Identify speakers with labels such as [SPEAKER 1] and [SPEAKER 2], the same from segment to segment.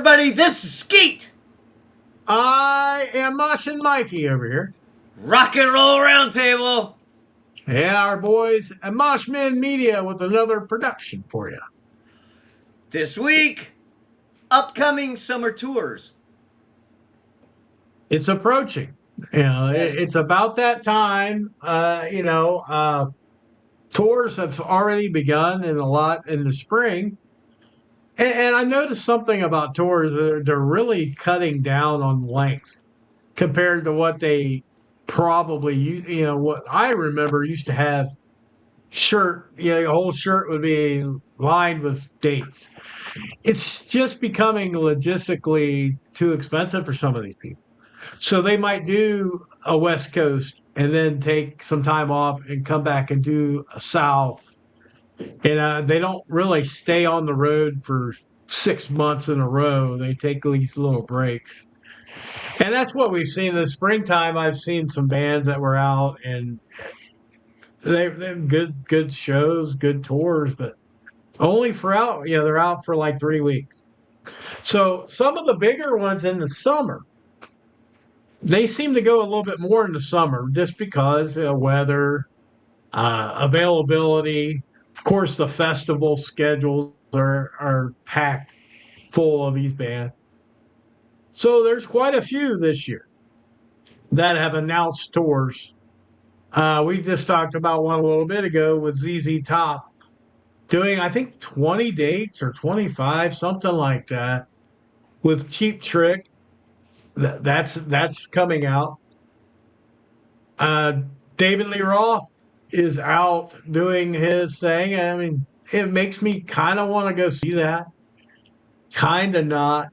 [SPEAKER 1] everybody, this is Skeet.
[SPEAKER 2] I am Mosh and Mikey over here.
[SPEAKER 1] Rock and Roll Roundtable.
[SPEAKER 2] Yeah, our boys at Moshman Media with another production for you.
[SPEAKER 1] This week, upcoming summer tours.
[SPEAKER 2] It's approaching. It's about that time. Tours have already begun and a lot in the spring. And I noticed something about tours. They're really cutting down on length compared to what they probably, what I remember used to have shirt, a whole shirt would be lined with dates. It's just becoming logistically too expensive for some of these people. So they might do a West Coast and then take some time off and come back and do a South. And they don't really stay on the road for 6 months in a row. They take these little breaks. And that's what we've seen in the springtime. I've seen some bands that were out and they're good shows, good tours, but only for out, they're out for like 3 weeks. So some of the bigger ones in the summer, they seem to go a little bit more in the summer just because weather, availability. Of course, the festival schedules are packed full of these bands. So there's quite a few this year that have announced tours. We just talked about one a little bit ago with ZZ Top doing, I think, 20 dates or 25, something like that, with Cheap Trick. That's coming out. David Lee Roth is out doing his thing. I mean, it makes me kind of want to go see that. Kind of not.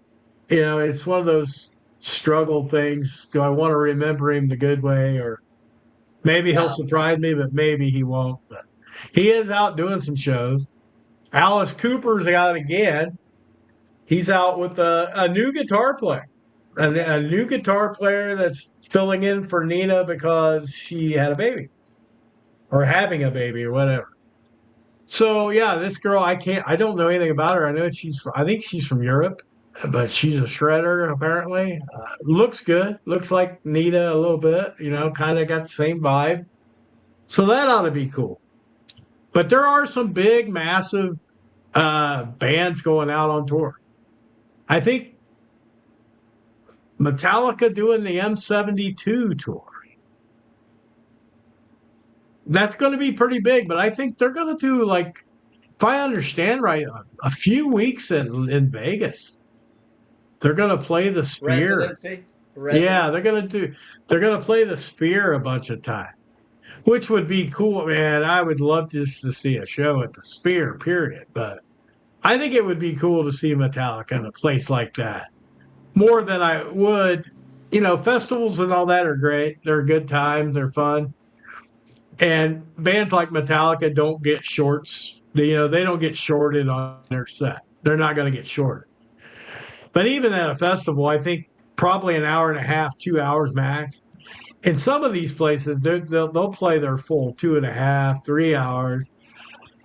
[SPEAKER 2] It's one of those struggle things. Do I want to remember him the good way, or maybe he'll surprise me, but maybe he won't. But he is out doing some shows. Alice Cooper's out again. He's out with a new guitar player, a new guitar player that's filling in for Nina because she had a baby or having a baby or whatever. So yeah, this girl, I don't know anything about her. I think she's from Europe, but she's a shredder apparently. Looks good. Looks like Nina a little bit, kind of got the same vibe. So that ought to be cool. But there are some big, massive bands going out on tour. I think Metallica doing the M72 tour. That's going to be pretty big, but I think they're going to do, like, if I understand right, a few weeks in Vegas. They're going to play the Sphere. Yeah, they're going to play the Sphere a bunch of times, which would be cool, man. I would love just to see a show at the Sphere, period. But I think it would be cool to see Metallica in a place like that more than I would. Festivals and all that are great. They're a good time. They're fun. And bands like Metallica don't get shorts. They don't get shorted on their set. They're not going to get shorted. But even at a festival, I think probably an hour and a half, 2 hours max. In some of these places, they'll play their full 2.5, 3 hours.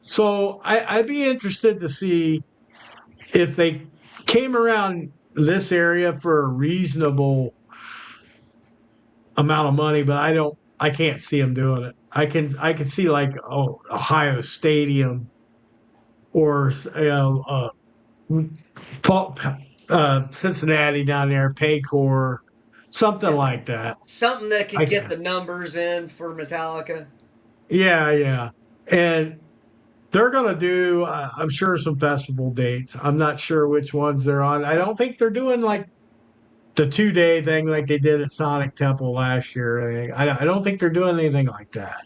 [SPEAKER 2] So I'd be interested to see if they came around this area for a reasonable amount of money, but I can't see them doing it. I can see like Ohio Stadium or Cincinnati down there, Paycor, something like that.
[SPEAKER 1] Something that can get the numbers in for Metallica.
[SPEAKER 2] Yeah. And they're going to do, I'm sure, some festival dates. I'm not sure which ones they're on. I don't think they're doing like the 2-day thing like they did at Sonic Temple last year. I don't think they're doing anything like that.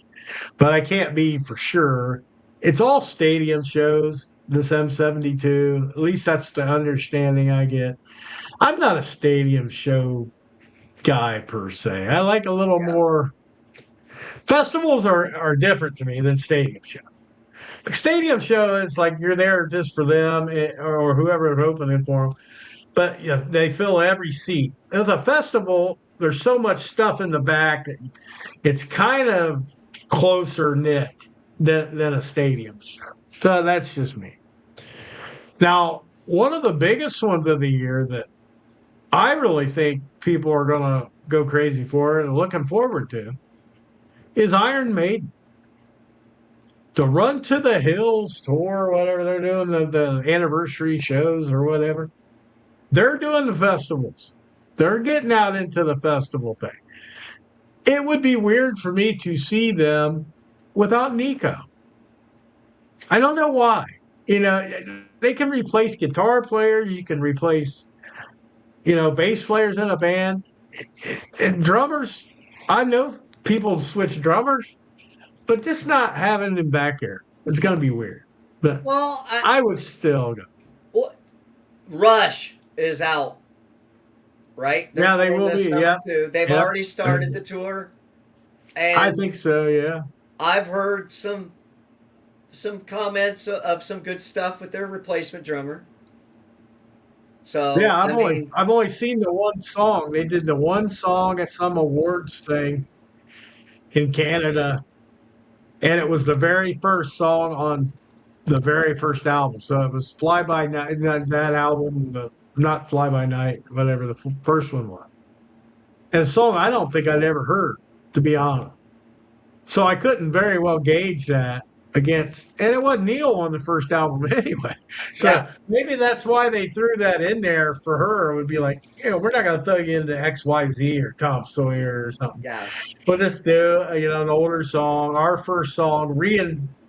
[SPEAKER 2] But I can't be for sure. It's all stadium shows, this M72. At least that's the understanding I get. I'm not a stadium show guy per se. I like a little more. Festivals are different to me than stadium shows. Like stadium show, it's like you're there just for them or whoever is opening for them. But they fill every seat. With a festival, there's so much stuff in the back that it's kind of closer knit than a stadium show. So that's just me. Now, one of the biggest ones of the year that I really think people are going to go crazy for and looking forward to is Iron Maiden. The Run to the Hills tour, whatever they're doing, the anniversary shows or whatever. They're doing the festivals. They're getting out into the festival thing. It would be weird for me to see them without Nico. I don't know why. You know, they can replace guitar players. You can replace, bass players in a band. And drummers, I know people switch drummers, but just not having him back there, it's going to be weird. But
[SPEAKER 1] Well,
[SPEAKER 2] I would still go.
[SPEAKER 1] well, Rush is out, right? They're
[SPEAKER 2] Yeah, they
[SPEAKER 1] touring
[SPEAKER 2] will
[SPEAKER 1] this
[SPEAKER 2] be.
[SPEAKER 1] summer
[SPEAKER 2] Yeah.
[SPEAKER 1] too. They've
[SPEAKER 2] Yep.
[SPEAKER 1] already started the tour,
[SPEAKER 2] I
[SPEAKER 1] and
[SPEAKER 2] think so. Yeah.
[SPEAKER 1] I've heard some comments of some good stuff with their replacement drummer. So
[SPEAKER 2] Yeah. I've
[SPEAKER 1] I
[SPEAKER 2] only
[SPEAKER 1] mean,
[SPEAKER 2] I've only seen the one song. They did the one song at some awards thing in Canada, and it was the very first song on the very first album. So it was Fly By Night, that album, not Fly By Night, whatever the first one was. And a song I don't think I'd ever heard, to be honest. So I couldn't very well gauge that against, and it wasn't Neil on the first album anyway. So
[SPEAKER 1] yeah,
[SPEAKER 2] maybe that's why they threw that in there for her. It would be like, we're not going to throw you into XYZ or Tom Sawyer or something.
[SPEAKER 1] yeah,
[SPEAKER 2] We'll just do, an older song, our first song,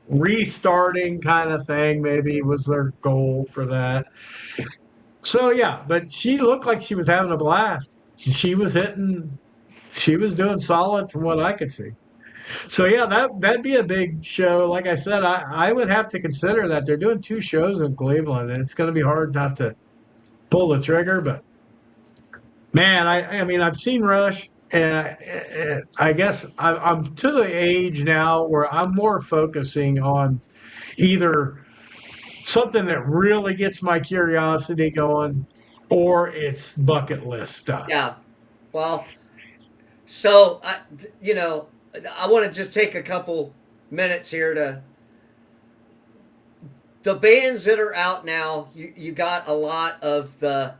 [SPEAKER 2] restarting kind of thing, maybe was their goal for that. So yeah, but she looked like she was having a blast. She was doing solid from what I could see. So yeah, that'd be a big show. Like I said, I would have to consider that they're doing two shows in Cleveland, and it's going to be hard not to pull the trigger. But man, I mean, I've seen Rush, and I guess I'm to the age now where I'm more focusing on either something that really gets my curiosity going, or it's bucket list stuff.
[SPEAKER 1] yeah. Well, so I want to just take a couple minutes here to the bands that are out now. You got a lot of the.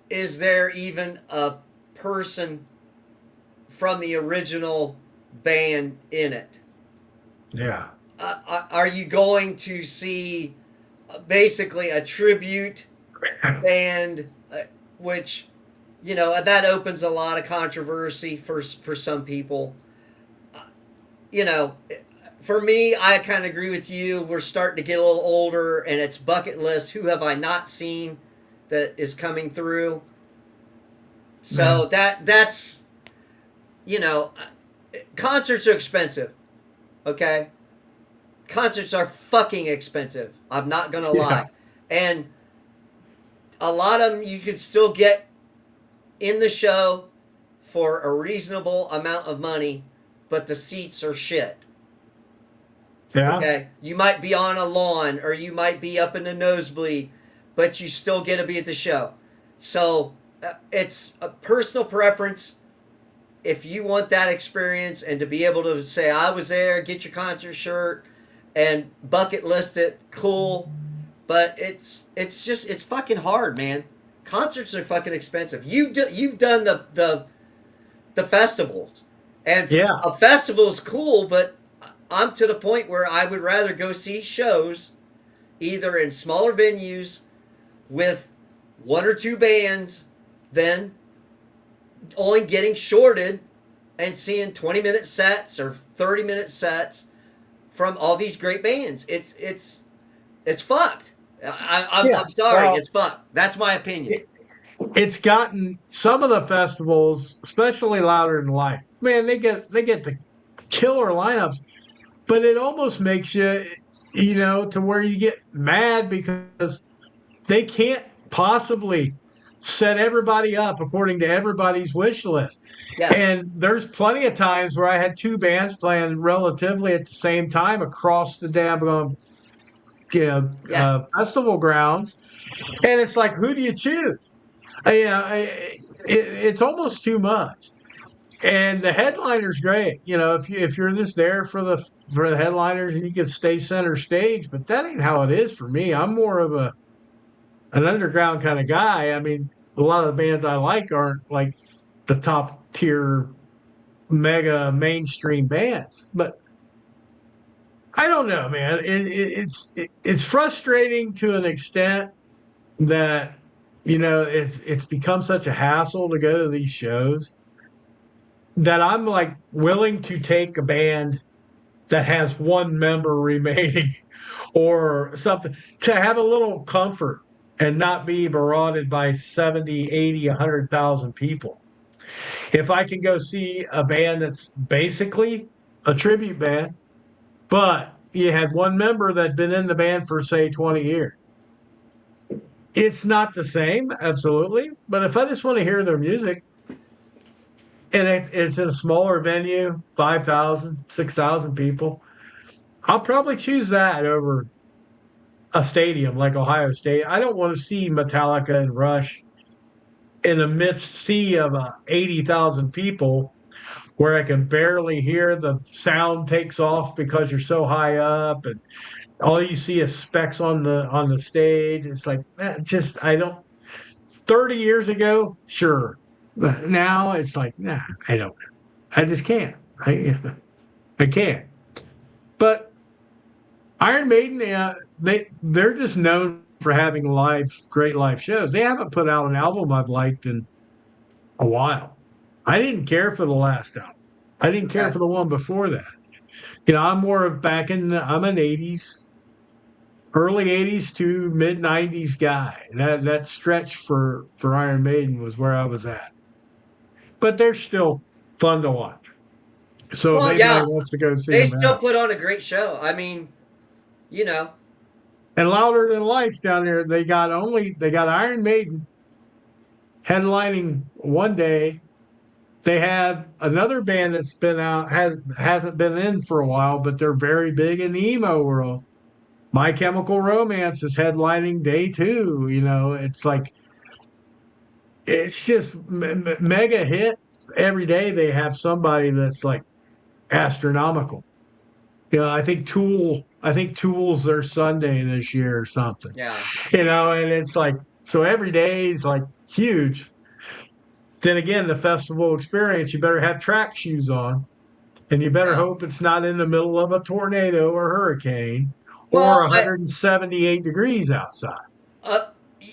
[SPEAKER 1] Is there even a person from the original band in it?
[SPEAKER 2] Yeah.
[SPEAKER 1] Are you going to see basically a tribute band, which that opens a lot of controversy for some people. You know, for me, I kind of agree with you. We're starting to get a little older, and it's bucket list. Who have I not seen that is coming through? So that's concerts are expensive. Okay, concerts are fucking expensive. I'm not gonna lie, and a lot of them you can still get in the show for a reasonable amount of money, but the seats are shit.
[SPEAKER 2] Yeah.
[SPEAKER 1] Okay, you might be on a lawn or you might be up in the nosebleed, but you still get to be at the show. So it's a personal preference. If you want that experience and to be able to say I was there, get your concert shirt, and bucket list it, cool. But it's fucking hard, man. Concerts are fucking expensive. You've done the festivals, and
[SPEAKER 2] Yeah.
[SPEAKER 1] a festival is cool, but I'm to the point where I would rather go see shows either in smaller venues with one or two bands than only getting shorted and seeing 20-minute sets or 30-minute sets from all these great bands. It's fucked. I'm sorry,
[SPEAKER 2] Well,
[SPEAKER 1] it's fucked. That's my opinion.
[SPEAKER 2] it's gotten some of the festivals, especially Louder Than Life. Man, they get the killer lineups, but it almost makes you, to where you get mad because they can't possibly set everybody up according to everybody's wish list.
[SPEAKER 1] Yes.
[SPEAKER 2] And there's plenty of times where I had two bands playing relatively at the same time across the damn festival grounds, and it's like, who do you choose? It's almost too much. And the headliner's great. If you're just there for the headliners and you can stay center stage, but that ain't how it is for me. I'm more of a an underground kind of guy. I mean, a lot of the bands I like aren't like the top tier mega mainstream bands, but I don't know, man. It's frustrating to an extent that it's become such a hassle to go to these shows that I'm like willing to take a band that has one member remaining or something to have a little comfort and not be marauded by 70, 80, 100,000 people. If I can go see a band that's basically a tribute band, but you had one member that'd been in the band for, say, 20 years. It's not the same, absolutely. But if I just want to hear their music and it's in a smaller venue, 5,000, 6,000 people, I'll probably choose that over a stadium like Ohio State. I don't want to see Metallica and Rush in a midst sea of 80,000 people where I can barely hear the sound takes off because you're so high up and all you see is specks on the stage. It's like just I don't. 30 years ago, sure, but now it's like nah, I don't. I just can't. I can't. But Iron Maiden, they're just known for having great live shows. They haven't put out an album I've liked in a while. I didn't care for the last album. I didn't care
[SPEAKER 1] Okay.
[SPEAKER 2] for the one before that. I'm more of I'm an 80s, early 80s to mid 90s guy. That stretch for Iron Maiden was where I was at. But they're still fun to watch. So if
[SPEAKER 1] Well,
[SPEAKER 2] anybody
[SPEAKER 1] yeah,
[SPEAKER 2] wants to go see
[SPEAKER 1] they
[SPEAKER 2] them
[SPEAKER 1] still
[SPEAKER 2] out.
[SPEAKER 1] put on a great show. I mean, you know,
[SPEAKER 2] And Louder Than Life down there, they got Iron Maiden headlining one day. They have another band that's been out hasn't been in for a while, but they're very big in the emo world. My Chemical Romance is headlining day two. It's like it's just mega hits every day. They have somebody that's like astronomical. I think Tool's their Sunday this year or something.
[SPEAKER 1] yeah.
[SPEAKER 2] And it's like so every day is like huge. Then again, the festival experience, you better have track shoes on, and you better
[SPEAKER 1] Yeah.
[SPEAKER 2] hope it's not in the middle of a tornado or hurricane or
[SPEAKER 1] Well,
[SPEAKER 2] 178 degrees outside.
[SPEAKER 1] uh,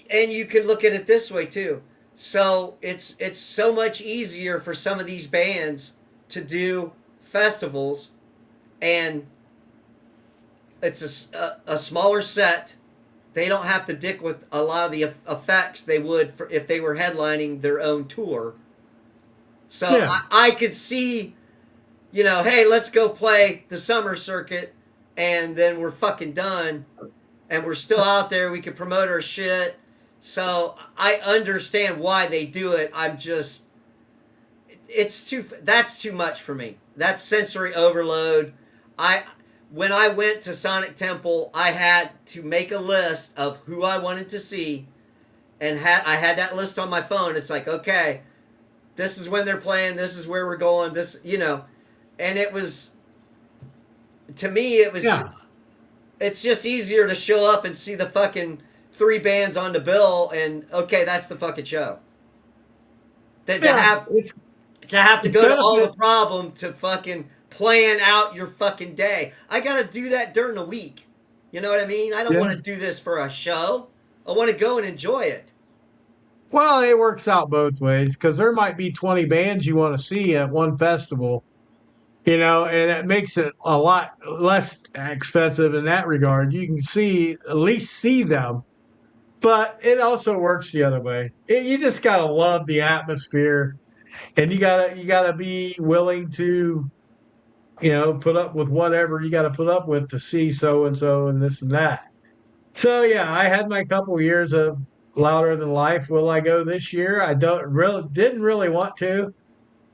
[SPEAKER 1] and you can look at it this way too. So it's so much easier for some of these bands to do festivals, and it's a smaller set. They don't have to dick with a lot of the effects they would if they were headlining their own tour. So
[SPEAKER 2] Yeah,
[SPEAKER 1] I could see, hey, let's go play the summer circuit, and then we're fucking done, and we're still out there. We can promote our shit. So I understand why they do it. I'm just, that's too much for me. That's sensory overload. I When I went to Sonic Temple, I had to make a list of who I wanted to see, and I had that list on my phone. It's like, okay, this is when they're playing. This is where we're going. And it was, to me,
[SPEAKER 2] yeah,
[SPEAKER 1] it's just easier to show up and see the fucking three bands on the bill, and okay, that's the fucking show. Than to
[SPEAKER 2] yeah.
[SPEAKER 1] have
[SPEAKER 2] It's
[SPEAKER 1] to have to
[SPEAKER 2] it's
[SPEAKER 1] go to all the
[SPEAKER 2] benefit.
[SPEAKER 1] problem to fucking plan out your fucking day. I gotta do that during the week. You know what I mean? I don't want
[SPEAKER 2] Yeah.
[SPEAKER 1] to do this for a show. I want to go and enjoy it.
[SPEAKER 2] Well, it works out both ways because there might be 20 bands you want to see at one festival, and it makes it a lot less expensive in that regard. You can at least see them, but it also works the other way. You just gotta love the atmosphere, and you gotta be willing to, put up with whatever you got to put up with to see so and so and this and that. So yeah, I had my couple years of Louder Than Life. Will I go this year? I don't really didn't really want to.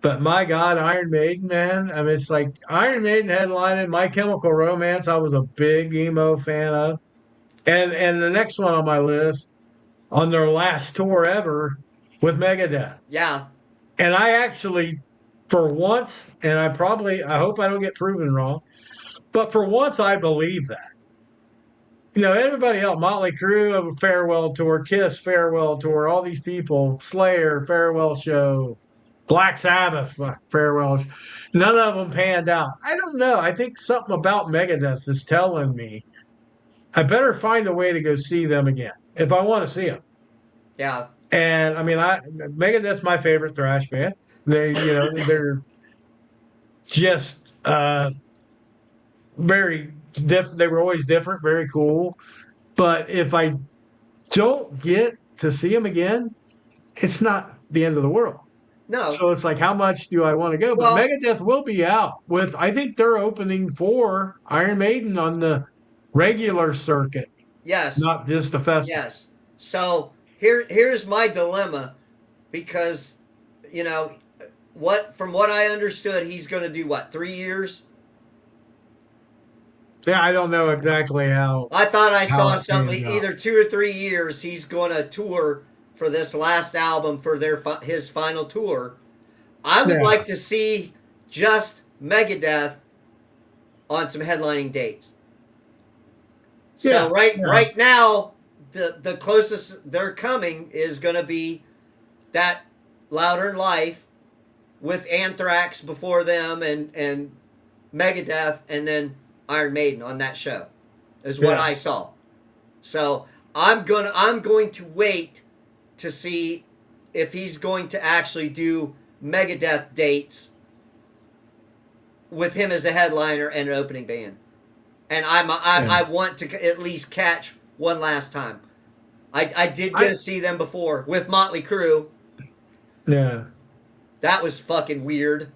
[SPEAKER 2] But my God, Iron Maiden, man. I mean, it's like Iron Maiden headlining My Chemical Romance. I was a big emo fan of. And the next one on my list on their last tour ever with Megadeth.
[SPEAKER 1] Yeah.
[SPEAKER 2] And I actually, for once, and I hope I don't get proven wrong, but for once I believe that. everybody else, Motley Crue of a farewell tour, Kiss farewell tour, all these people, Slayer farewell show, Black Sabbath farewell. None of them panned out. I don't know. I think something about Megadeth is telling me I better find a way to go see them again if I want to see them.
[SPEAKER 1] Yeah.
[SPEAKER 2] And I mean, Megadeth's my favorite thrash band. They're just very They were always different, very cool. But if I don't get to see them again, it's not the end of the world.
[SPEAKER 1] No.
[SPEAKER 2] So it's like, how much do I want to go? But
[SPEAKER 1] Well,
[SPEAKER 2] Megadeth will be out with, I think they're opening for Iron Maiden on the regular circuit,
[SPEAKER 1] yes.
[SPEAKER 2] not just a festival.
[SPEAKER 1] Yes. So here's my dilemma because you know what from what I understood he's going to do what 3 years.
[SPEAKER 2] Yeah, I don't know exactly
[SPEAKER 1] I thought I
[SPEAKER 2] how
[SPEAKER 1] saw
[SPEAKER 2] it
[SPEAKER 1] something
[SPEAKER 2] pans out.
[SPEAKER 1] either 2 or 3 years he's going to tour for this last album for his final tour. I would
[SPEAKER 2] Yeah,
[SPEAKER 1] like to see just Megadeth on some headlining dates. So
[SPEAKER 2] yeah, yeah,
[SPEAKER 1] right now the closest they're coming is going to be that Louder in Life with Anthrax before them and Megadeth and then Iron Maiden on that show is what
[SPEAKER 2] yeah.
[SPEAKER 1] I saw. So I'm going to wait to see if he's going to actually do Megadeth dates with him as a headliner and an opening band. And
[SPEAKER 2] Yeah.
[SPEAKER 1] I want to at least catch one last time. I did get
[SPEAKER 2] I
[SPEAKER 1] to see them before with Motley Crue.
[SPEAKER 2] yeah.
[SPEAKER 1] That was fucking weird.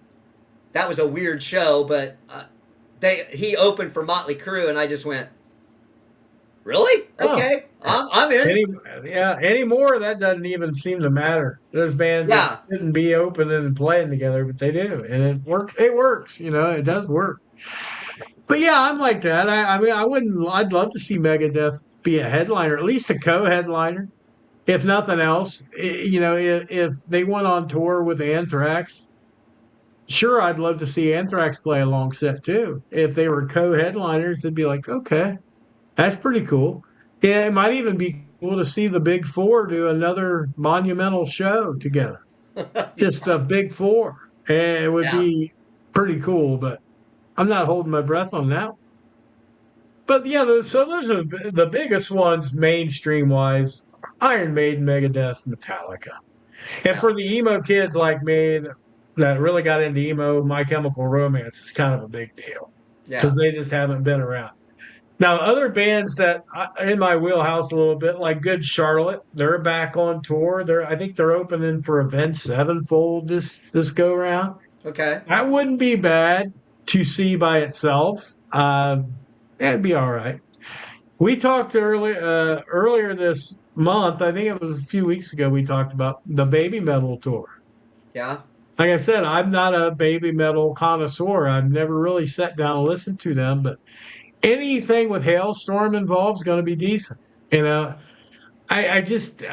[SPEAKER 1] That was a weird show, but he opened for Motley Crue, and I just went, really?
[SPEAKER 2] Oh,
[SPEAKER 1] Okay, I'm in.
[SPEAKER 2] any anymore that doesn't even seem to matter. There's bands that
[SPEAKER 1] Yeah,
[SPEAKER 2] shouldn't be opening and playing together, but they do, and it works. It works, it does work. But yeah, I'm like that. I mean, I wouldn't. I'd love to see Megadeth be a headliner, at least a co-headliner, if nothing else. If they went on tour with Anthrax, sure, I'd love to see Anthrax play a long set too. If they were co-headliners, it'd be like, okay, that's pretty cool. Yeah, it might even be cool to see the Big Four do another monumental show together. Just a Big Four. And it would
[SPEAKER 1] yeah,
[SPEAKER 2] be pretty cool, but I'm not holding my breath on that. But yeah, so those are the biggest ones mainstream wise: Iron Maiden, Megadeth, Metallica. And
[SPEAKER 1] yeah,
[SPEAKER 2] for the emo kids like me that really got into emo, My Chemical Romance is kind of a big deal
[SPEAKER 1] yeah.
[SPEAKER 2] because they just haven't been around. Now, other bands that in my wheelhouse a little bit, like Good Charlotte, they're back on tour. I think they're opening for Avenged Sevenfold this go round.
[SPEAKER 1] Okay,
[SPEAKER 2] That wouldn't be bad to see by itself. That'd be all right. We talked earlier this month. I think it was a few weeks ago. We talked about the Baby Metal tour.
[SPEAKER 1] yeah,
[SPEAKER 2] Like I said, I'm not a baby metal connoisseur. I've never really sat down and listened to them, but anything with Hailstorm involved is going to be decent. You know, I just,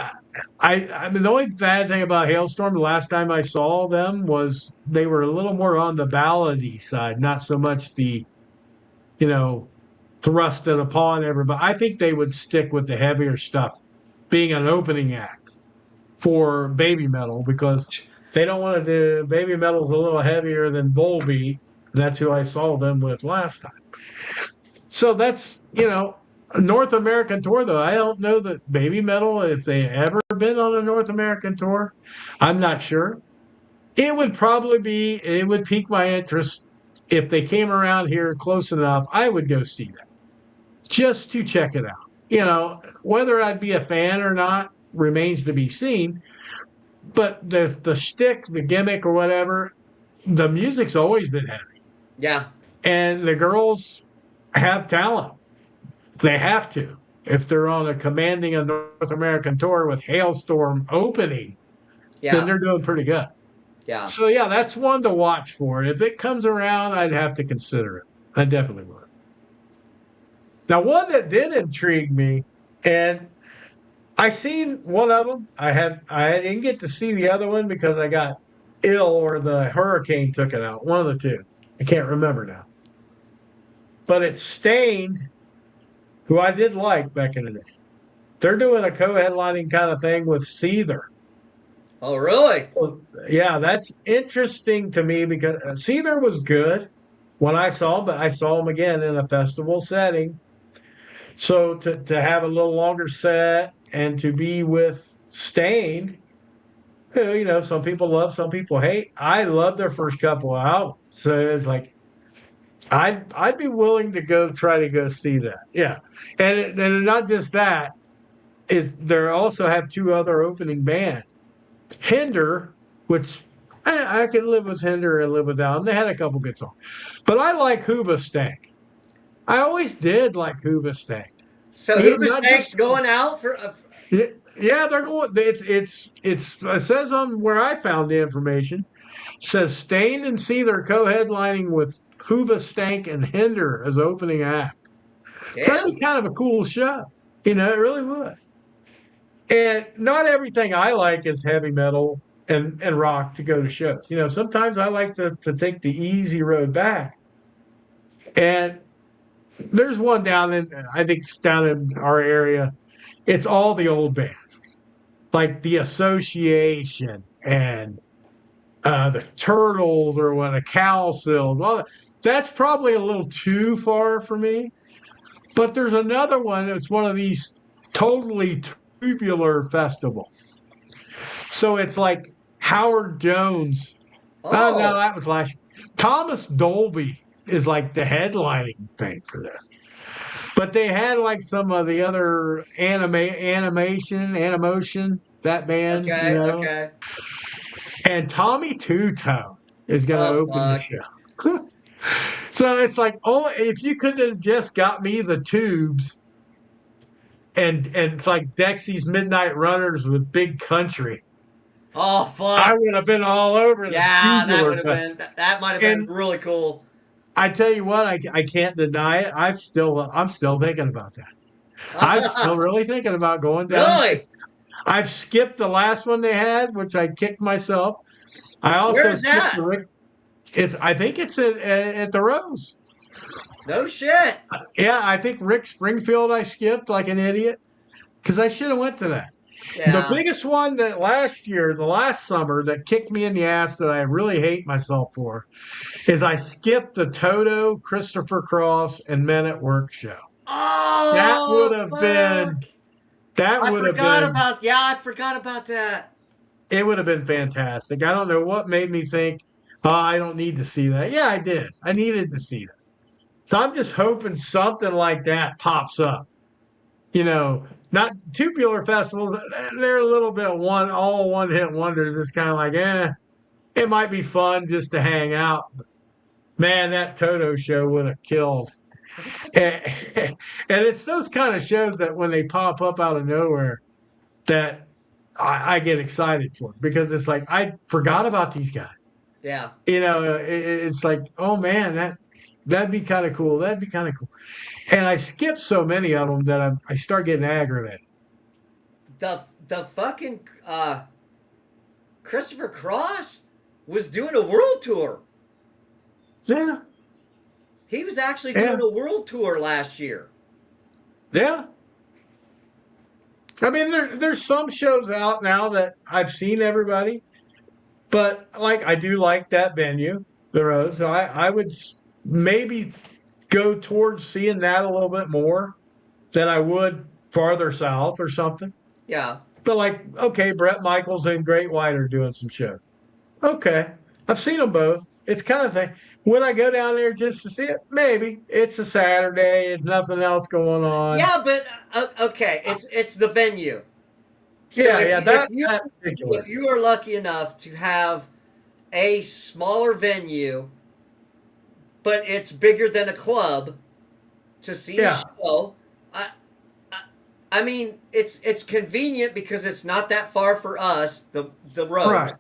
[SPEAKER 2] I mean, the only bad thing about Hailstorm, the last time I saw them was they were a little more on the ballady side, not so much the, you know, thrust it upon everybody. I think they would stick with the heavier stuff, being an opening act for baby metal because they don't want to do baby metal's a little heavier than Volbeat. That's who I saw them with last time. So that's, a North American tour, though. I don't know that Baby Metal, if they ever been on a North American tour, I'm not sure. It would pique my interest if they came around here close enough. I would go see them just to check it out. Whether I'd be a fan or not remains to be seen. But the shtick, the gimmick, or whatever, the music's always been heavy,
[SPEAKER 1] yeah,
[SPEAKER 2] and the girls have talent. They have to. If they're on a commanding a North American tour with Hailstorm opening, then
[SPEAKER 1] yeah,
[SPEAKER 2] they're doing pretty good.
[SPEAKER 1] yeah.
[SPEAKER 2] So yeah, that's one to watch for. If it comes around, I'd have to consider it. I definitely would. Now, one that did intrigue me, and I seen one of them. I didn't get to see the other one because I got ill or the hurricane took it out. One of the two. I can't remember now. But it's Stained who I did like back in the day. They're doing a co-headlining kind of thing with Seether.
[SPEAKER 1] Oh, really?
[SPEAKER 2] So, yeah, that's interesting to me because Seether was good when I saw him, but I saw him again in a festival setting. So to have a little longer set and to be with Stain, who, some people love, some people hate. I love their first couple of albums. So it's like I'd be willing to go try to go see that. Yeah. And not just that, is they also have two other opening bands. Hinder, which I can live with Hinder and live without them. They had a couple good songs. But I like Hooba Stank. I always did like Hooba Stank.
[SPEAKER 1] So
[SPEAKER 2] Not just
[SPEAKER 1] Hoobastank's going out for?
[SPEAKER 2] yeah, they're going. It says on where I found the information. Says Stain and Seether co-headlining with Hooba Stank and Hinder as opening act. So that'd
[SPEAKER 1] Damn.
[SPEAKER 2] be kind of a cool show. It really would. And not everything I like is heavy metal and rock to go to shows. Sometimes I like to take the easy road back. And there's one I think it's down in our area. It's all the old bands, like the Association and the Turtles or what, a Cowsill. Well, that's probably a little too far for me. But there's another one that's one of these totally tubular festivals. So it's like Howard Jones. Oh no,
[SPEAKER 1] Oh,
[SPEAKER 2] that was last year. Thomas Dolby is like the headlining thing for this. But they had like some of the other animation, that band,
[SPEAKER 1] okay, okay.
[SPEAKER 2] And Tommy Two Tone is going to
[SPEAKER 1] Oh,
[SPEAKER 2] open the
[SPEAKER 1] fuck.
[SPEAKER 2] show. So it's like, oh, if you could have just got me the tubes and it's like Dexy's Midnight Runners with Big Country,
[SPEAKER 1] Oh,
[SPEAKER 2] I
[SPEAKER 1] fuck.
[SPEAKER 2] would have been all over the
[SPEAKER 1] Yeah, that would
[SPEAKER 2] tubular.
[SPEAKER 1] have been that might have been
[SPEAKER 2] And
[SPEAKER 1] really cool.
[SPEAKER 2] I tell you what, I can't deny it. I'm still thinking about that. I'm still really thinking about going down.
[SPEAKER 1] Really?
[SPEAKER 2] I've skipped the last one they had, which I kicked myself. I
[SPEAKER 1] Where
[SPEAKER 2] also
[SPEAKER 1] is
[SPEAKER 2] skipped the
[SPEAKER 1] that?
[SPEAKER 2] Rick. I think it's at the Rose.
[SPEAKER 1] No shit.
[SPEAKER 2] Yeah, I think Rick Springfield I skipped like an idiot because I should have went to that. The
[SPEAKER 1] Yeah.
[SPEAKER 2] biggest one that last year, the last summer, that kicked me in the ass that I really hate myself for is I skipped the Toto, Christopher Cross, and Men at Work show. That would
[SPEAKER 1] Oh,
[SPEAKER 2] have
[SPEAKER 1] fuck.
[SPEAKER 2] been that
[SPEAKER 1] I
[SPEAKER 2] would have
[SPEAKER 1] forgot
[SPEAKER 2] been
[SPEAKER 1] about yeah, I forgot about that.
[SPEAKER 2] it would have been fantastic. I don't know what made me think, oh, I don't need to see that. Yeah, I did. I needed to see that. So I'm just hoping something like that pops up. Not tubular festivals, they're a little bit all one hit wonders. It's kind of like, it might be fun just to hang out. But man, that Toto show would have killed. And, and it's those kind of shows that when they pop up out of nowhere that I get excited for because it's like, I forgot about these guys.
[SPEAKER 1] Yeah.
[SPEAKER 2] It's like, oh man, that'd be kind of cool. That'd be kind of cool. And I skip so many of them that I start getting aggravated.
[SPEAKER 1] The fucking Christopher Cross was doing a world tour.
[SPEAKER 2] Yeah,
[SPEAKER 1] He was actually
[SPEAKER 2] yeah,
[SPEAKER 1] doing a world tour last year.
[SPEAKER 2] yeah. I mean, there's some shows out now that I've seen everybody, but like I do like that venue, the Rose. So I would maybe go towards seeing that a little bit more than I would farther south or something.
[SPEAKER 1] Yeah.
[SPEAKER 2] But like, okay, Brett Michaels and Great White are doing some shows. Okay, I've seen them both. It's kind of thing. Would I go down there just to see it? Maybe. It's a Saturday. It's nothing else going on.
[SPEAKER 1] Yeah, but okay, it's the venue. So
[SPEAKER 2] Yeah, yeah, that's
[SPEAKER 1] if
[SPEAKER 2] ridiculous.
[SPEAKER 1] you are lucky enough to have a smaller venue, but it's bigger than a club to see a
[SPEAKER 2] Yeah,
[SPEAKER 1] show, I, I, I mean it's convenient because it's not that far for us the road.
[SPEAKER 2] right,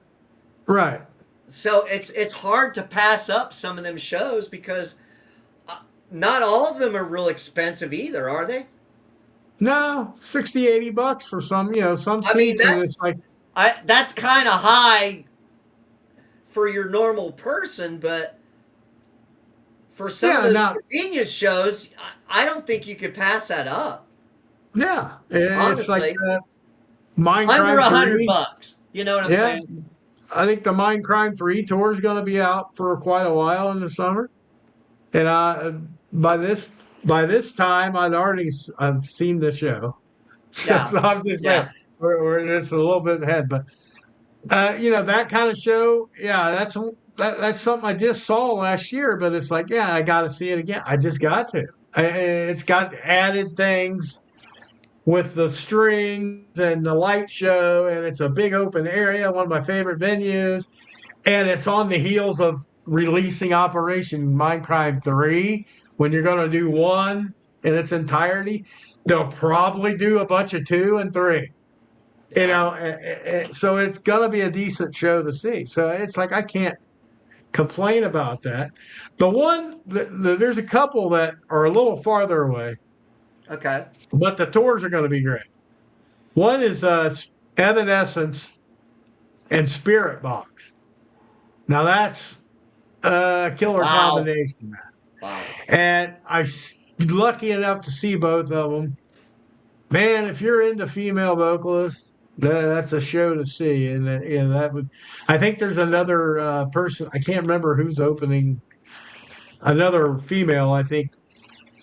[SPEAKER 2] right.
[SPEAKER 1] So it's hard to pass up some of them shows because not all of them are real expensive either, are they?
[SPEAKER 2] No, 60, $80 for some
[SPEAKER 1] I mean
[SPEAKER 2] seats, and it's like,
[SPEAKER 1] that's kind of high for your normal person, but for some of
[SPEAKER 2] Yeah,
[SPEAKER 1] those
[SPEAKER 2] now,
[SPEAKER 1] convenience shows, I don't think you could pass that up.
[SPEAKER 2] yeah, it's like
[SPEAKER 1] Honestly, under
[SPEAKER 2] Minecraft
[SPEAKER 1] a hundred
[SPEAKER 2] 3.
[SPEAKER 1] bucks. You know what I'm
[SPEAKER 2] Yeah,
[SPEAKER 1] saying?
[SPEAKER 2] I think the Minecraft 3 tour is going to be out for quite a while in the summer. And by this by this time, I've seen the show. So,
[SPEAKER 1] Yeah,
[SPEAKER 2] so I'm just saying
[SPEAKER 1] yeah.
[SPEAKER 2] we're just a little bit ahead. But that kind of show, yeah, that's something I just saw last year. But it's like, yeah, I got to see it again. I just got to. It's got added things with the strings and the light show, and it's a big open area, one of my favorite venues, and it's on the heels of releasing Operation Minecraft 3. When you're going to do one in its entirety, they'll probably do a bunch of 2 and 3.
[SPEAKER 1] Yeah.
[SPEAKER 2] So it's going to be a decent show to see. So it's like I can't complain about that. There's a couple that are a little farther away,
[SPEAKER 1] Okay.
[SPEAKER 2] but the tours are going to be great. One is Evanescence and Spirit Box. Now that's a killer
[SPEAKER 1] Wow.
[SPEAKER 2] combination.
[SPEAKER 1] Wow.
[SPEAKER 2] And lucky enough to see both of them. Man, if you're into female vocalists, that's a show to see. And yeah, that would. I think there's another person. I can't remember who's opening. Another female, I think,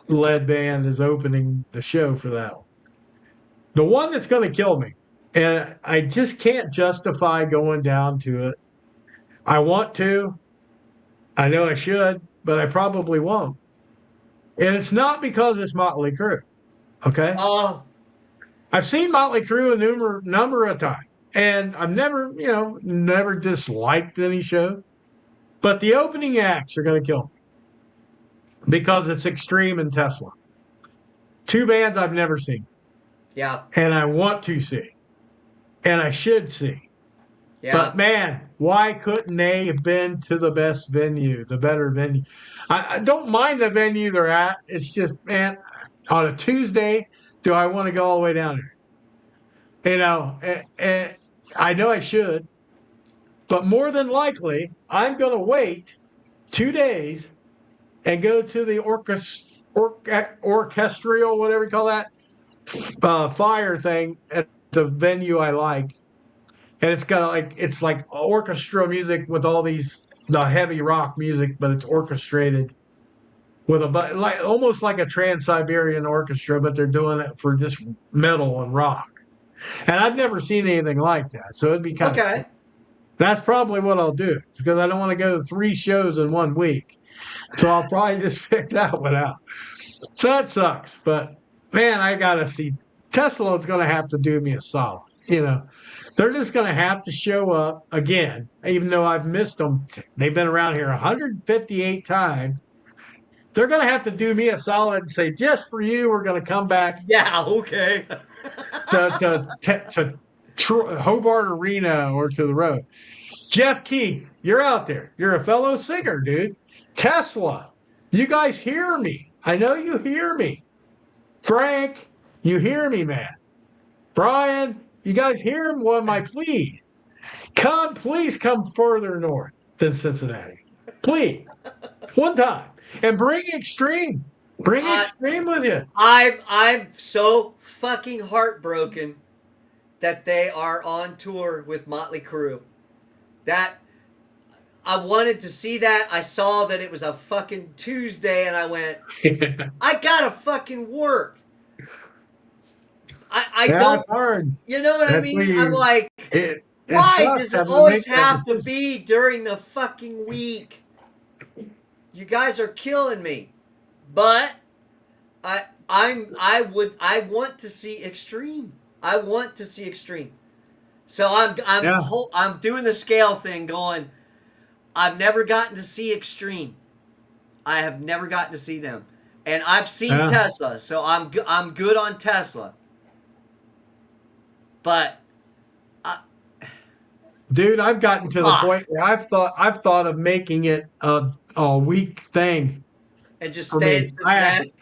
[SPEAKER 2] led band is opening the show for that one. The one that's going to kill me, and I just can't justify going down to it. I want to. I know I should, but I probably won't. And it's not because it's Motley Crue. Okay.
[SPEAKER 1] Oh,
[SPEAKER 2] I've seen Motley Crue a number of times, and I've never disliked any shows. But the opening acts are going to kill me because it's Extreme and Tesla. Two bands I've never seen,
[SPEAKER 1] yeah.
[SPEAKER 2] and I want to see, and I should see.
[SPEAKER 1] Yeah.
[SPEAKER 2] But man, why couldn't they have been to the best venue, the better venue? I don't mind the venue they're at. It's just, man, on a Tuesday, do I want to go all the way down there? I know I should, but more than likely, I'm going to wait 2 days and go to the orchestral, whatever you call that, fire thing at the venue I like. And it's like orchestra music with all the heavy rock music, but it's orchestrated with like almost like a Trans-Siberian Orchestra, but they're doing it for just metal and rock. And I've never seen anything like that, so it'd be kind of cool.
[SPEAKER 1] Okay.
[SPEAKER 2] That's probably what I'll do. It's because I don't want to go to 3 shows in 1 week, so I'll probably just pick that one out. So that sucks, but man, I gotta see. Tesla is going to have to do me a solid. They're just going to have to show up again, even though I've missed them. They've been around here 158 times. They're going to have to do me a solid and say, just for you, we're going to come back
[SPEAKER 1] Yeah. Okay.
[SPEAKER 2] to Hobart Arena or to the road. Jeff Keith, you're out there. You're a fellow singer, dude. Tesla, you guys hear me. I know you hear me. Frank, you hear me, man. Brian, you guys hear my plea. Please come further north than Cincinnati. Please. One time. And bring Extreme. Bring
[SPEAKER 1] I,
[SPEAKER 2] Extreme with you.
[SPEAKER 1] I'm so fucking heartbroken that they are on tour with Motley Crue. That I wanted to see that. I saw that it was a fucking Tuesday, and I went, I gotta fucking work. I
[SPEAKER 2] Yeah,
[SPEAKER 1] don't,
[SPEAKER 2] it's hard.
[SPEAKER 1] you know what I
[SPEAKER 2] That's where
[SPEAKER 1] mean? I'm like,
[SPEAKER 2] it
[SPEAKER 1] why
[SPEAKER 2] sucks
[SPEAKER 1] does it
[SPEAKER 2] having to make
[SPEAKER 1] always
[SPEAKER 2] that
[SPEAKER 1] have to
[SPEAKER 2] decision.
[SPEAKER 1] be during the fucking week? You guys are killing me. But I want to see Extreme. I want to see Extreme. So
[SPEAKER 2] Yeah,
[SPEAKER 1] I'm doing the scale thing going, I've never gotten to see Extreme. I have never gotten to see them. And I've seen
[SPEAKER 2] yeah.
[SPEAKER 1] Tesla, so I'm good on Tesla. But
[SPEAKER 2] Dude, I've gotten to the
[SPEAKER 1] fuck.
[SPEAKER 2] point where I've thought of making it a week thing
[SPEAKER 1] And just
[SPEAKER 2] for
[SPEAKER 1] stay in
[SPEAKER 2] me. I
[SPEAKER 1] Cincinnati.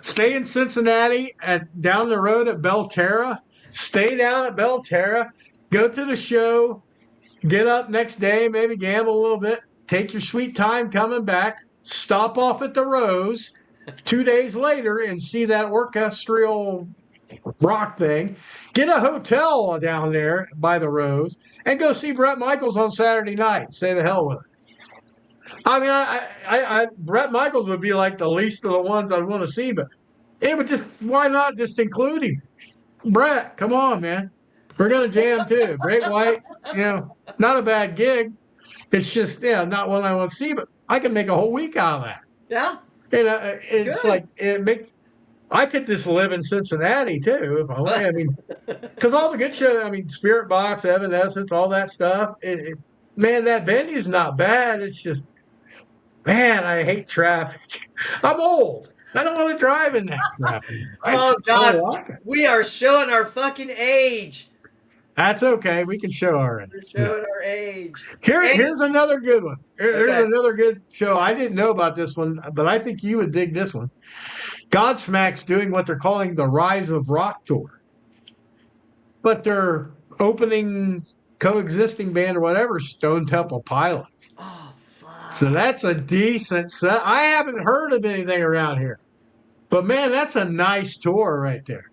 [SPEAKER 2] stay in Cincinnati down the road at Belterra. Stay down at Belterra. Go to the show. Get up next day, maybe gamble a little bit. Take your sweet time coming back. stop off at the Rose 2 days later and see that orchestral rock thing, get a hotel down there by the Rose, and go see Brett Michaels on Saturday night. Say the hell with it. I mean, Brett Michaels would be like the least of the ones I'd want to see, but it would just, why not just include him? Brett, come on, man. We're going to jam too. Great White, not a bad gig. It's just, not one I want to see, but I can make a whole week out of that.
[SPEAKER 1] Yeah.
[SPEAKER 2] It's
[SPEAKER 1] Good.
[SPEAKER 2] like, I could just live in Cincinnati too if I want. I mean, because all the good shows, I mean, Spirit Box, Evanescence, all that stuff. Man, that venue's not bad. It's just, man, I hate traffic. I'm old. I don't want to drive in that traffic. I
[SPEAKER 1] Oh
[SPEAKER 2] just don't
[SPEAKER 1] God,
[SPEAKER 2] like it.
[SPEAKER 1] we are showing our fucking age.
[SPEAKER 2] That's okay. We can show our age.
[SPEAKER 1] We're showing our age.
[SPEAKER 2] Here's another good one. Here's
[SPEAKER 1] Okay.
[SPEAKER 2] another good show. I didn't know about this one, but I think you would dig this one. Godsmack's doing what they're calling the Rise of Rock tour, but they're opening coexisting band or whatever, Stone Temple Pilots.
[SPEAKER 1] Oh
[SPEAKER 2] So
[SPEAKER 1] fuck.
[SPEAKER 2] that's a decent set. I haven't heard of anything around here, but man, that's a nice tour right there.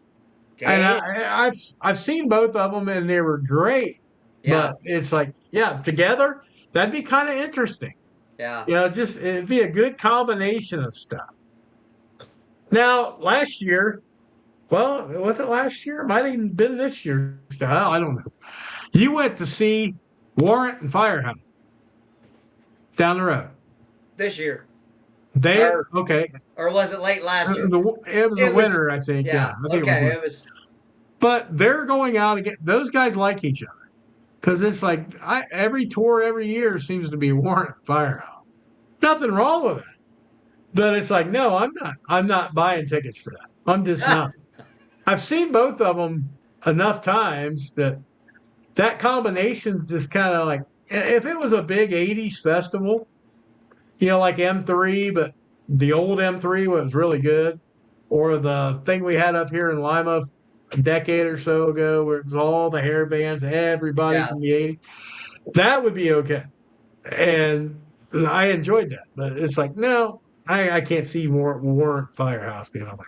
[SPEAKER 2] And
[SPEAKER 1] Okay.
[SPEAKER 2] I've seen both of them and they were great,
[SPEAKER 1] Yeah.
[SPEAKER 2] but it's like, together that'd be kind of interesting.
[SPEAKER 1] Yeah.
[SPEAKER 2] Just it'd be a good combination of stuff. Now, last year, well, was it last year? It might have even been this year. I don't know. You went to see Warrant and Firehouse down the road.
[SPEAKER 1] This year,
[SPEAKER 2] They
[SPEAKER 1] or
[SPEAKER 2] okay.
[SPEAKER 1] or was it late last year?
[SPEAKER 2] It was the
[SPEAKER 1] It was.
[SPEAKER 2] winter, I think.
[SPEAKER 1] Yeah.
[SPEAKER 2] I think it was
[SPEAKER 1] Okay.
[SPEAKER 2] winter.
[SPEAKER 1] It was.
[SPEAKER 2] But they're going out again. Those guys like each other because it's like every tour every year seems to be Warrant Firehouse. Nothing wrong with it, but it's like, no, I'm not. I'm not buying tickets for that. I'm just not. I've seen both of them enough times that combination's just kind of like, if it was a big '80s festival, like M3, but the old M3 was really good, or the thing we had up here in Lima a decade or so ago, where it was all the hair bands, everybody
[SPEAKER 1] Yeah.
[SPEAKER 2] from the '80s, that would be okay, and I enjoyed that. But it's like, no, I can't see Warrant Firehouse being on there.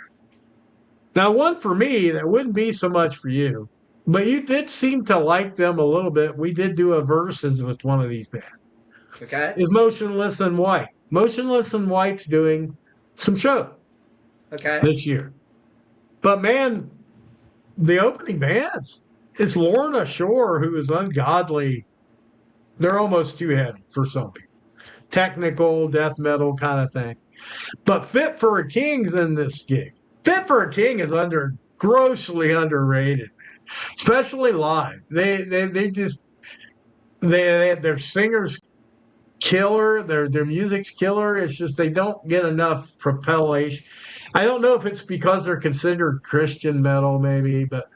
[SPEAKER 2] Now, one for me that wouldn't be so much for you, but you did seem to like them a little bit. We did do a verses with one of these bands.
[SPEAKER 1] Okay.
[SPEAKER 2] Is Motionless in White. Motionless in White's doing some show
[SPEAKER 1] Okay.
[SPEAKER 2] this year. But man, the opening bands, it's Lorna Shore, who is ungodly. They're almost too heavy for some people. Technical, death metal kind of thing. But Fit for a King's in this gig. Fit for a King is grossly underrated, especially live. They just their singers killer, their music's killer. It's just they don't get enough propellation. I don't know if it's because they're considered Christian metal, maybe, but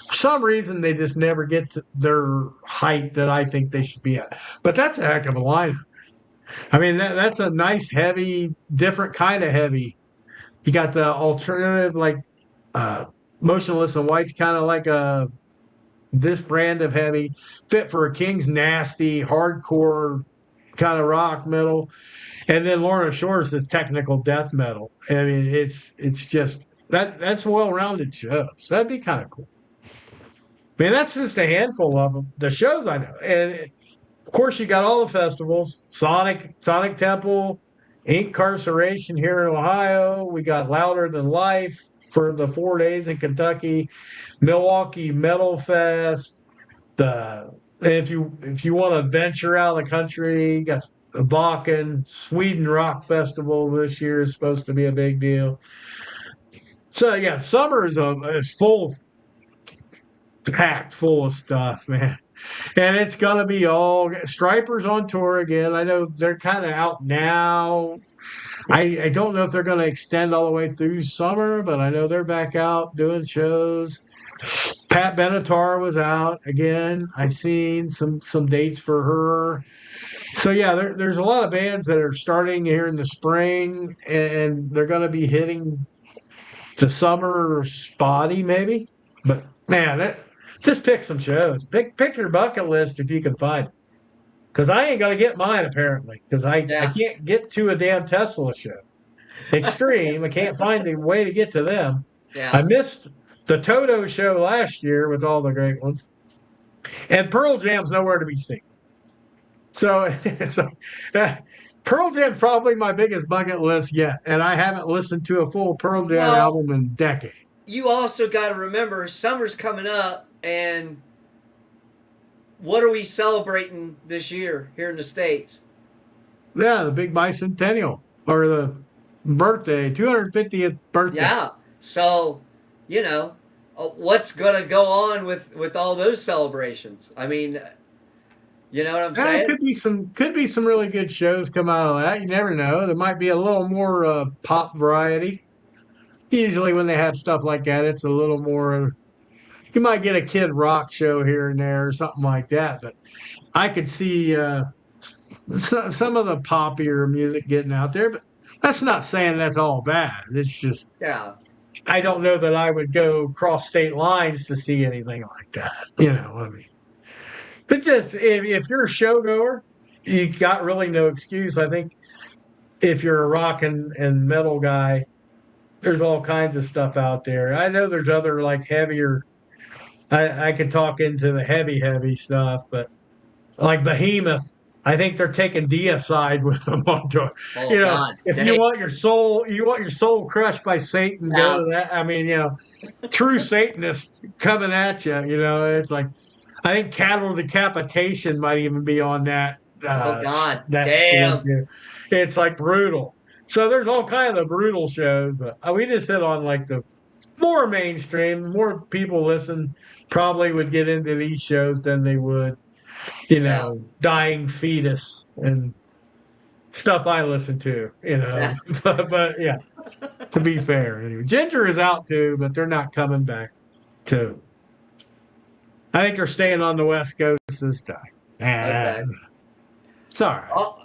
[SPEAKER 2] for some reason they just never get to their height that I think they should be at. But that's a heck of a lineup. I mean, that's a nice, heavy, different kind of heavy. You got the alternative, like Motionless in White's kind of like this brand of heavy. Fit for a King's nasty, hardcore kind of rock metal. And then Lorna Shore's this technical death metal. I mean, it's just that's well-rounded shows. That'd be kind of cool. I mean, that's just a handful of them, the shows I know. And of course, you got all the festivals: Sonic Temple, Incarceration here in Ohio. We got Louder Than Life for the 4 days in Kentucky, Milwaukee Metal Fest. If you want to venture out of the country, you got the Bakken Sweden Rock Festival this year is supposed to be a big deal. So yeah, summer is full, packed full of stuff, man. And it's gonna be all Stripers on tour again. I know they're kind of out now. I don't know if they're gonna extend all the way through summer, but I know they're back out doing shows. Pat Benatar was out again. I've seen some dates for her. So yeah, there's a lot of bands that are starting here in the spring, and they're going to be hitting the summer spotty maybe. But man, just pick some shows. Pick your bucket list if you can find it. because I ain't gonna get mine apparently because I
[SPEAKER 1] Yeah.
[SPEAKER 2] can't get to a damn Tesla show. Extreme, I can't find a way to get to them. I
[SPEAKER 1] Yeah.
[SPEAKER 2] missed the Toto show last year with all the great ones, and Pearl Jam's nowhere to be seen. So, so uh, Pearl Jam's probably my biggest bucket list yet, and I haven't listened to a full Pearl Jam
[SPEAKER 1] Well,
[SPEAKER 2] album in decades.
[SPEAKER 1] you also got to remember summer's coming up, and what are we celebrating this year here in the States?
[SPEAKER 2] Yeah, the big bicentennial or the birthday, 250th birthday.
[SPEAKER 1] Yeah. So, you know, what's going to go on with all those celebrations? I mean, you know what I'm
[SPEAKER 2] It
[SPEAKER 1] saying?
[SPEAKER 2] could be some really good shows come out of that. You never know. There might be a little more pop variety. Usually when they have stuff like that, it's a little more. You might get a Kid Rock show here and there or something like that. But I could see some of the poppier music getting out there. But that's not saying that's all bad. It's just
[SPEAKER 1] Yeah.
[SPEAKER 2] I don't know that I would go cross state lines to see anything like that. You know, I mean, but just if you're a showgoer, you got really no excuse. I think if you're a rock and metal guy, there's all kinds of stuff out there. I know there's other like heavier. I could talk into the heavy stuff, but like Behemoth, I think they're taking deicide with them on tour.
[SPEAKER 1] Oh
[SPEAKER 2] You know,
[SPEAKER 1] God.
[SPEAKER 2] if
[SPEAKER 1] Dang.
[SPEAKER 2] you want your soul crushed by Satan, go
[SPEAKER 1] Yeah.
[SPEAKER 2] to that. I mean, you know, true Satanists coming at you. You know, it's like I think cattle decapitation might even be on
[SPEAKER 1] Oh God.
[SPEAKER 2] that tour
[SPEAKER 1] Damn.
[SPEAKER 2] too. It's like brutal. So there's all kind of brutal shows, but we just hit on like the more mainstream, more people listen probably would get into these shows than they would, you
[SPEAKER 1] Yeah.
[SPEAKER 2] know, dying fetus and stuff I listen to, you know.
[SPEAKER 1] Yeah.
[SPEAKER 2] But yeah, to be fair, anyway, Ginger is out too, but they're not coming back too. I think they're staying on the West Coast this time.
[SPEAKER 1] Okay.
[SPEAKER 2] It's all right.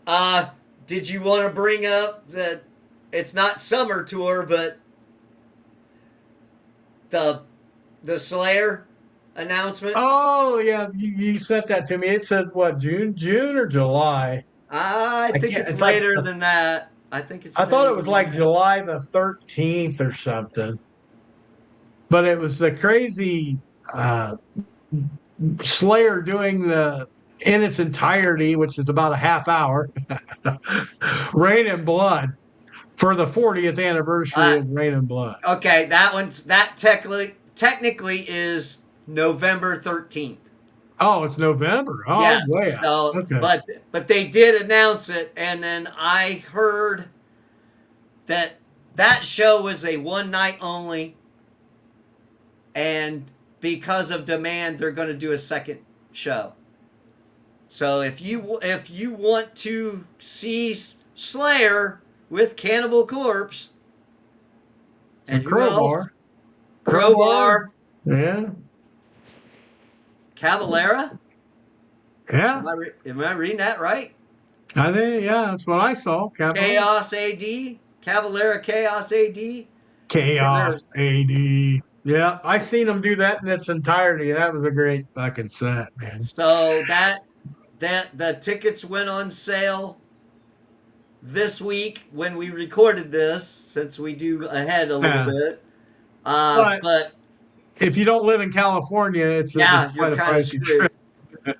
[SPEAKER 1] Oh, did you want to bring up that it's not summer tour, but the the Slayer announcement?
[SPEAKER 2] Oh yeah, you sent that to me. It said what June or July?
[SPEAKER 1] I
[SPEAKER 2] I
[SPEAKER 1] think
[SPEAKER 2] can't.
[SPEAKER 1] it's
[SPEAKER 2] It's like
[SPEAKER 1] later than that. I think it's
[SPEAKER 2] I thought
[SPEAKER 1] later
[SPEAKER 2] it was
[SPEAKER 1] than
[SPEAKER 2] like
[SPEAKER 1] that.
[SPEAKER 2] July the 13th or something, but it was the crazy uh, Slayer doing the in its entirety, which is about a half hour, Rain and Blood for the 40th anniversary
[SPEAKER 1] Uh,
[SPEAKER 2] of Rain and Blood.
[SPEAKER 1] okay, that technically is November 13th.
[SPEAKER 2] Oh, it's November. Oh,
[SPEAKER 1] Yes.
[SPEAKER 2] way out.
[SPEAKER 1] So,
[SPEAKER 2] Okay.
[SPEAKER 1] but they did announce it, and then I heard that that show was a one night only, and because of demand, they're going to do a second show. So if you want to see Slayer with Cannibal Corpse,
[SPEAKER 2] And
[SPEAKER 1] and who else?
[SPEAKER 2] Crowbar. Crowbar.
[SPEAKER 1] Crowbar,
[SPEAKER 2] Yeah.
[SPEAKER 1] Cavalera.
[SPEAKER 2] Yeah.
[SPEAKER 1] Am I reading that right?
[SPEAKER 2] I think, yeah, that's what I saw. Capital.
[SPEAKER 1] Chaos AD, Cavalera Chaos AD for
[SPEAKER 2] Chaos
[SPEAKER 1] their.
[SPEAKER 2] AD. Yeah, I seen them do that in its entirety. That was a great fucking set, man.
[SPEAKER 1] So that the tickets went on sale this week when we recorded this, since we do ahead a little
[SPEAKER 2] Yeah.
[SPEAKER 1] bit.
[SPEAKER 2] But
[SPEAKER 1] But
[SPEAKER 2] if you don't live in California, it's
[SPEAKER 1] yeah, you're
[SPEAKER 2] quite a
[SPEAKER 1] kind of
[SPEAKER 2] pricey trip.
[SPEAKER 1] screwed.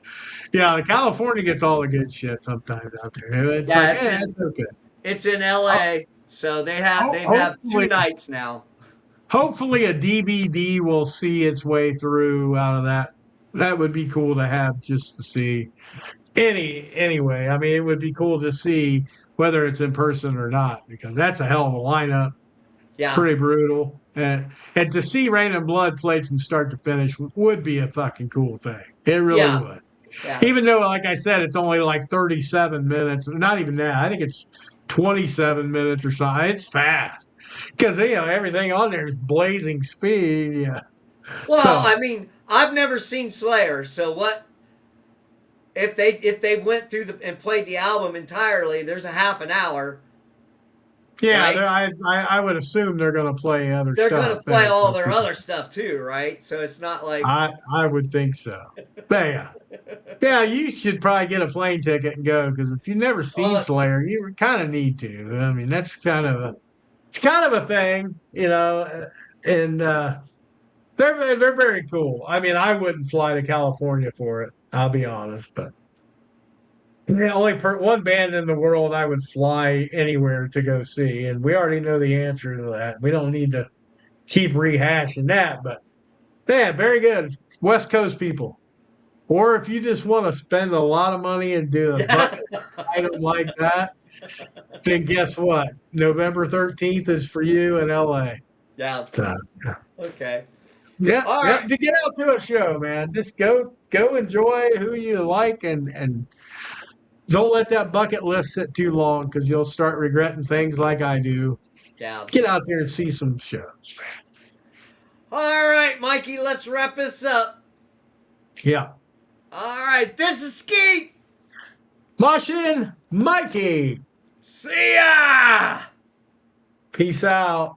[SPEAKER 2] Yeah, California gets all the good shit sometimes out there. It's like,
[SPEAKER 1] Yeah,
[SPEAKER 2] it's okay.
[SPEAKER 1] it's in
[SPEAKER 2] Ho-
[SPEAKER 1] LA, so they have two
[SPEAKER 2] Hopefully,
[SPEAKER 1] nights now.
[SPEAKER 2] hopefully a DVD will see its way through out of that. That would be cool to have just to see. Anyway, I mean, it would be cool to see whether it's in person or not because that's a hell of a lineup.
[SPEAKER 1] Yeah,
[SPEAKER 2] Pretty brutal. And to see Rain and Blood played from start to finish would be a fucking cool thing. It really
[SPEAKER 1] yeah,
[SPEAKER 2] would.
[SPEAKER 1] yeah,
[SPEAKER 2] Even though, like I said, it's only like 37 minutes. Not even that. I think it's 27 minutes or something. It's fast because you know everything on there is blazing speed. Yeah.
[SPEAKER 1] Well,
[SPEAKER 2] So
[SPEAKER 1] I mean, I've never seen Slayer, so what if they went through and played the album entirely? There's a half an hour,
[SPEAKER 2] yeah,
[SPEAKER 1] right?
[SPEAKER 2] I would assume they're going to play other
[SPEAKER 1] They're
[SPEAKER 2] stuff.
[SPEAKER 1] gonna play all their other stuff too, right? So it's not like
[SPEAKER 2] I would think so. But yeah. Yeah, you should probably get a plane ticket and go because if you've never seen
[SPEAKER 1] Uh,
[SPEAKER 2] Slayer, you kind of need to. I mean, that's kind of a thing, and they're very cool. I mean, I wouldn't fly to California for it. I'll be honest, but the only one band in the world I would fly anywhere to go see, and we already know the answer to that. We don't need to keep rehashing that, but yeah, very good. West Coast people. Or if you just want to spend a lot of money and do a
[SPEAKER 1] yeah.
[SPEAKER 2] bucket item like that, then guess what? November 13th is for you in LA.
[SPEAKER 1] Yeah.
[SPEAKER 2] So,
[SPEAKER 1] Okay.
[SPEAKER 2] yeah,
[SPEAKER 1] All
[SPEAKER 2] yeah.
[SPEAKER 1] right.
[SPEAKER 2] To get out to a show, man. Just go enjoy who you like and don't let that bucket list sit too long because you'll start regretting things like I do.
[SPEAKER 1] Yeah.
[SPEAKER 2] Get out there and see some shows.
[SPEAKER 1] All right, Mikey, let's wrap this up.
[SPEAKER 2] Yeah.
[SPEAKER 1] All right, this is Skeet.
[SPEAKER 2] Mashin Mikey.
[SPEAKER 1] See ya!
[SPEAKER 2] Peace out.